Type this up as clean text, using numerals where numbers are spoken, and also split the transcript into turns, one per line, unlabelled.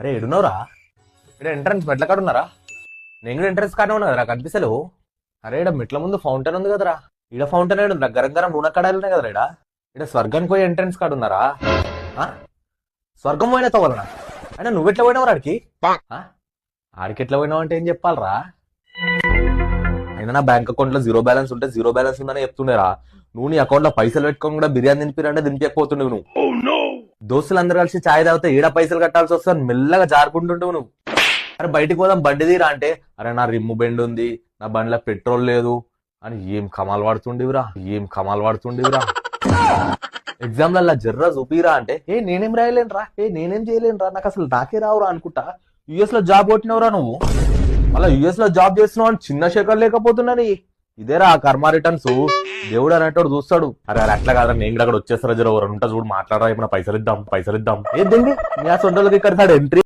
అరే ఎడున్నావురా? ఇక్కడ ఎంట్రన్స్ మెట్ల కాడ ఉన్నారా? నేను కూడా ఎంట్రన్స్ కాడే ఉన్నా కదరా, కనిపిస్తలేవు? అరే ఇక్కడ మెట్ల ముందు ఫౌంటైన్ ఉంది కదరా, ఈడ ఫౌంటైన్ ఏడు గరం గరం నూనె కడాలు ఉన్నాయి కదరా. ఇక్కడ స్వర్గానికి పోయి ఎంట్రన్స్ కాడ ఉన్నారా? స్వర్గం పోయిన తోవాలనా? అయినా నువ్వెట్లా పోయినావు ఆడికి? ఆడికి ఎట్లా పోయినావు అంటే ఏం చెప్పాలరా? అయినా నా బ్యాంక్ అకౌంట్ లో జీరో బ్యాలెన్స్ ఉంటే జీరో బ్యాలెన్స్ ఉందని చెప్తుండేరా. నువ్వు నీ అకౌంట్ లో పైసలు పెట్టుకొని కూడా బిర్యానీ తినిపిరంటే దింపకపోతుండవు నువ్వు. దోస్తులందరూ కలిసి ఛాయ్ తాగితే ఈడ పైసలు కట్టాల్సి వస్తుంది, మెల్లగా జారుకుంటుంటావు నువ్వు. అరే బయటికి పోదాం బండి తీరా అంటే, అరే నా రిమ్ము బెండ్ ఉంది, నా బండిలో పెట్రోల్ లేదు అని ఏం కమాలు పడుతుండేవిరా. ఎగ్జామ్ లలో జర్రా చూపిరా అంటే, నేనేం రాయలేనురా, నేనేం చేయలేనురా, నాకు అసలు నాకే రావురా అనుకుంటా. యుఎస్ లో జాబ్ కొట్టినవురా నువ్వు, మళ్ళీ యుఎస్ లో జాబ్ చేస్తున్నావు అని చిన్న శేఖర్ లేకపోతున్నాని. ఇదేరా కర్మ రిటర్న్స్. దేవుడు అనేటోడు చూస్తాడు. అరే అట్లా కాదు, నేను కూడా అక్కడ వచ్చేస్తారా, జర ఉంటా చూడు, మాట్లాడరా, ఏమన్నా పైసలు ఇద్దాం. ఏంటి మీ ఆ సొంతలకి ఇక్కడ ఎంట్రీ